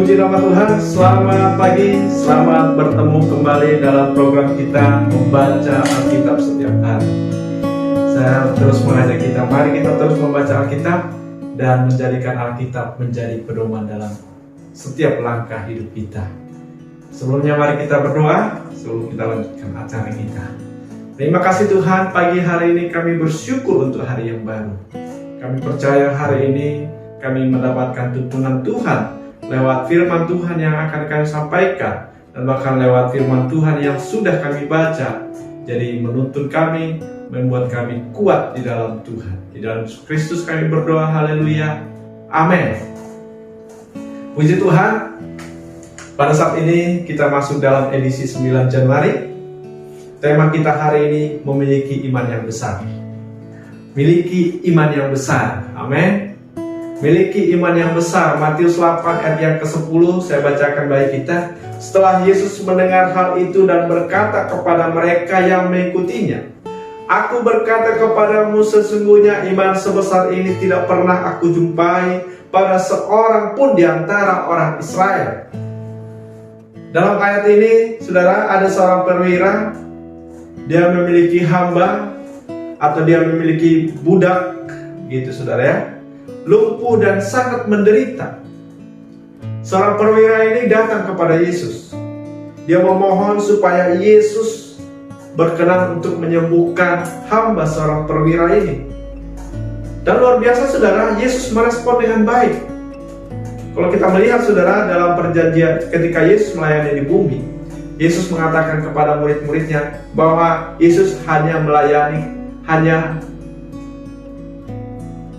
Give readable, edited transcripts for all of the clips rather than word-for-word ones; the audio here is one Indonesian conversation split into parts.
Puji nama Tuhan, selamat pagi, selamat bertemu kembali dalam program kita membaca Alkitab setiap hari. Saya terus mengajak kita, mari kita terus membaca Alkitab dan menjadikan Alkitab menjadi pedoman dalam setiap langkah hidup kita. Sebelumnya mari kita berdoa, sebelum kita lanjutkan acara kita. Terima kasih Tuhan, pagi hari ini kami bersyukur untuk hari yang baru. Kami percaya hari ini kami mendapatkan tuntunan Tuhan lewat firman Tuhan yang akan kami sampaikan, dan bahkan lewat firman Tuhan yang sudah kami baca. Jadi menuntun kami, membuat kami kuat di dalam Tuhan. Di dalam Yesus Kristus kami berdoa, haleluya, amin. Puji Tuhan, pada saat ini kita masuk dalam edisi 9 Januari. Tema kita hari ini memiliki iman yang besar. Miliki iman yang besar, amin. Miliki iman yang besar. Matius 8 ayat yang ke-10 saya bacakan bagi kita. Setelah Yesus mendengar hal itu dan berkata kepada mereka yang mengikutinya, "Aku berkata kepadamu, sesungguhnya iman sebesar ini tidak pernah aku jumpai pada seorang pun di antara orang Israel." Dalam ayat ini, saudara, ada seorang perwira. Dia memiliki hamba atau dia memiliki budak, gitu saudara ya, lumpuh dan sangat menderita. Seorang perwira ini datang kepada Yesus. Dia memohon supaya Yesus berkenan untuk menyembuhkan hamba seorang perwira ini. Dan luar biasa saudara, Yesus merespon dengan baik. Kalau kita melihat saudara, dalam perjanjian ketika Yesus melayani di bumi, Yesus mengatakan kepada murid-muridnya bahwa Yesus hanya melayani, hanya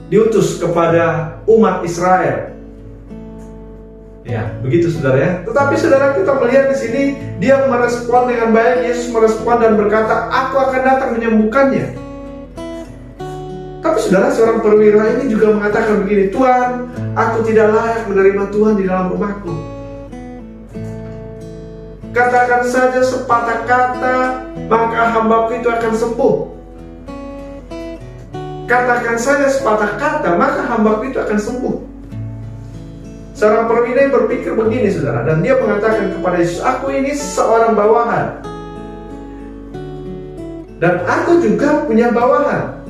diutus kepada umat Israel. Ya, begitu saudara ya. Tetapi saudara, kita melihat di sini dia merespon dengan baik. Yesus merespon dan berkata, "Aku akan datang menyembuhkannya." Tapi saudara, seorang perwira ini juga mengatakan begini, "Tuhan, aku tidak layak menerima Tuhan di dalam rumahku. Katakan saja sepatah kata, maka hambaku itu akan sembuh. Katakan saja sepatah kata, maka hambaku itu akan sembuh." Seorang perwira berpikir begini saudara, dan dia mengatakan kepada Yesus, "Aku ini seorang bawahan, dan aku juga punya bawahan.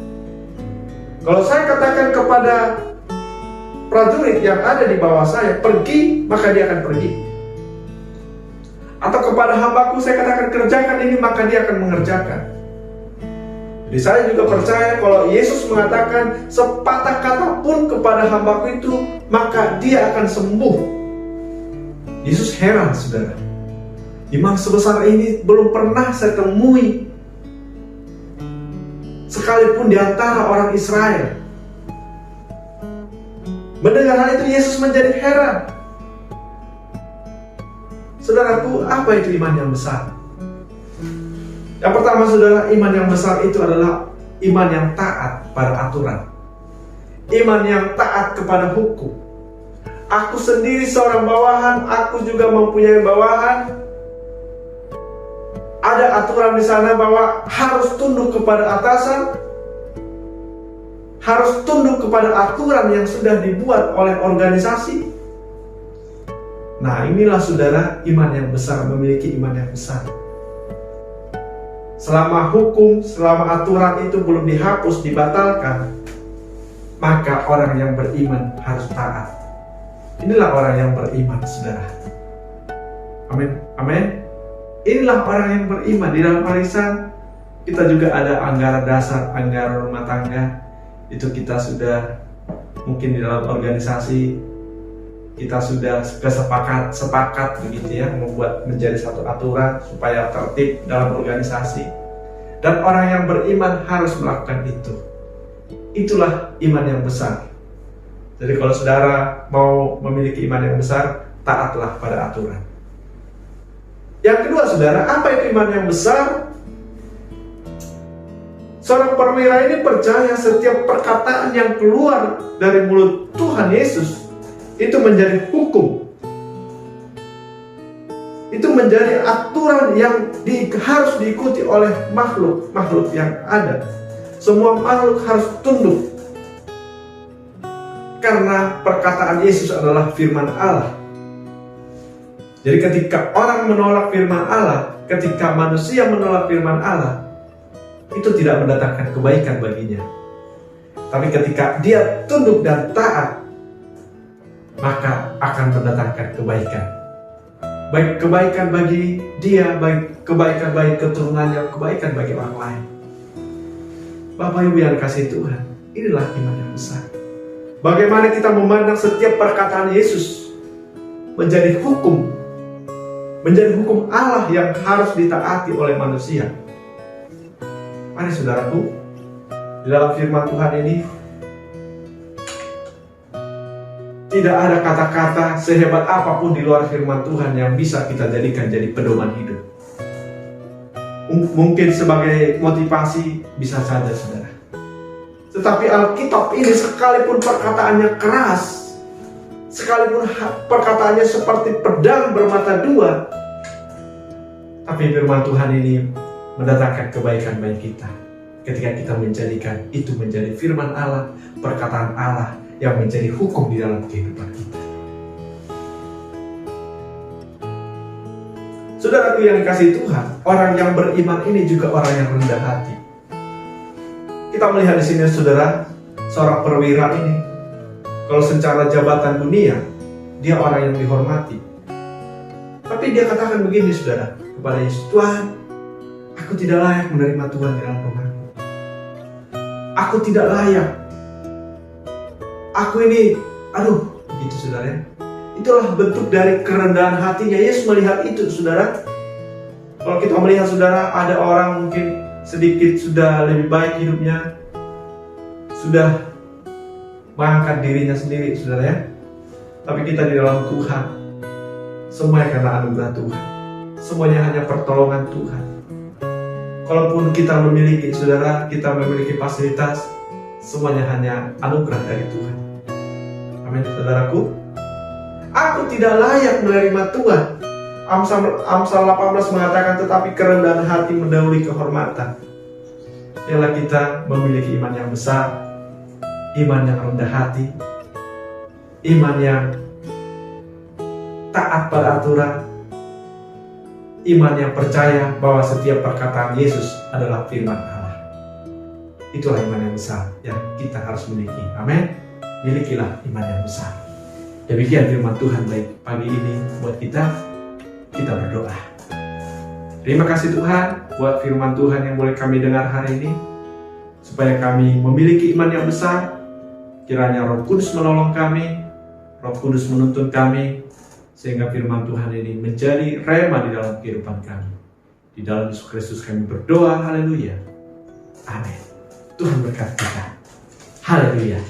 Kalau saya katakan kepada prajurit yang ada di bawah saya, pergi, maka dia akan pergi. Atau kepada hambaku saya katakan kerjakan ini, maka dia akan mengerjakan." Jadi saya juga percaya kalau Yesus mengatakan sepatah kata pun kepada hambaku itu, maka dia akan sembuh. Yesus heran saudara, iman sebesar ini belum pernah saya temui sekalipun di antara orang Israel. Mendengar hal itu Yesus menjadi heran. Saudaraku, apa itu iman yang besar? Yang pertama saudara, iman yang besar itu adalah iman yang taat pada aturan. Iman yang taat kepada hukum. Aku sendiri seorang bawahan, aku juga mempunyai bawahan. Ada aturan di sana bahwa harus tunduk kepada atasan, harus tunduk kepada aturan yang sudah dibuat oleh organisasi. Nah, inilah saudara iman yang besar, memiliki iman yang besar. Selama hukum, selama aturan itu belum dihapus, dibatalkan, maka orang yang beriman harus taat. Inilah orang yang beriman, saudara. Amin. Amin. Inilah orang yang beriman. Di dalam arisan kita juga ada anggaran dasar, anggaran rumah tangga. Itu kita sudah mungkin di dalam organisasi kita sudah sepakat begitu ya, membuat menjadi satu aturan supaya tertib dalam organisasi. Dan orang yang beriman harus melakukan itu. Itulah iman yang besar. Jadi kalau saudara mau memiliki iman yang besar, taatlah pada aturan. Yang kedua saudara, apa itu iman yang besar? Seorang perwira ini percaya setiap perkataan yang keluar dari mulut Tuhan Yesus itu menjadi hukum. Itu menjadi aturan yang harus diikuti oleh makhluk yang ada. Semua makhluk harus tunduk. Karena perkataan Yesus adalah firman Allah. Jadi ketika orang menolak firman Allah, ketika manusia menolak firman Allah, itu tidak mendatangkan kebaikan baginya. Tapi ketika dia tunduk dan taat, maka akan mendatangkan kebaikan. Baik kebaikan bagi dia, baik kebaikan bagi keturunannya, kebaikan bagi orang lain. Bapak Ibu yang kasih Tuhan, inilah iman yang besar. Bagaimana kita memandang setiap perkataan Yesus menjadi hukum Allah yang harus ditaati oleh manusia. Mari saudaraku, di dalam firman Tuhan ini tidak ada kata-kata sehebat apapun di luar firman Tuhan yang bisa kita jadikan jadi pedoman hidup. Mungkin sebagai motivasi bisa saja saudara. Tetapi Alkitab ini sekalipun perkataannya keras, sekalipun perkataannya seperti pedang bermata dua, tapi firman Tuhan ini mendatangkan kebaikan bagi kita ketika kita menjadikan itu menjadi firman Allah, perkataan Allah yang menjadi hukum di dalam kehidupan kita. Saudaraku yang dikasihi Tuhan, orang yang beriman ini juga orang yang rendah hati. Kita melihat di sini saudara, seorang perwira ini, kalau secara jabatan dunia, dia orang yang dihormati. Tapi dia katakan begini saudara, kepada Yesus, Tuhan, aku tidak layak menerima Tuhan di dalam rumahku. Aku tidak layak. Aku ini, begitu saudara. Itulah bentuk dari kerendahan hatinya. Yesus melihat itu saudara. Kalau kita melihat saudara, ada orang mungkin sedikit sudah lebih baik hidupnya, sudah mengangkat dirinya sendiri saudara ya. Tapi kita di dalam Tuhan, semuanya karena anugerah Tuhan. Semuanya hanya pertolongan Tuhan. Kalaupun kita memiliki saudara, kita memiliki fasilitas, semuanya hanya anugerah dari Tuhan. Amin saudaraku. Aku tidak layak menerima Tuhan. Amsal 18 mengatakan, tetapi kerendahan hati mendahului kehormatan. Ialah kita memiliki iman yang besar, iman yang rendah hati, iman yang taat pada aturan, iman yang percaya bahwa setiap perkataan Yesus adalah firman Allah. Itulah iman yang besar yang kita harus miliki. Amin. Milikilah iman yang besar. Demikian firman Tuhan baik pagi ini buat kita. Kita berdoa. Terima kasih Tuhan buat firman Tuhan yang boleh kami dengar hari ini, supaya kami memiliki iman yang besar. Kiranya Roh Kudus menolong kami, Roh Kudus menuntun kami, sehingga firman Tuhan ini menjadi rema di dalam kehidupan kami. Di dalam Yesus Kristus kami berdoa. Haleluya. Amin. Tuhan berkati kita. Haleluya.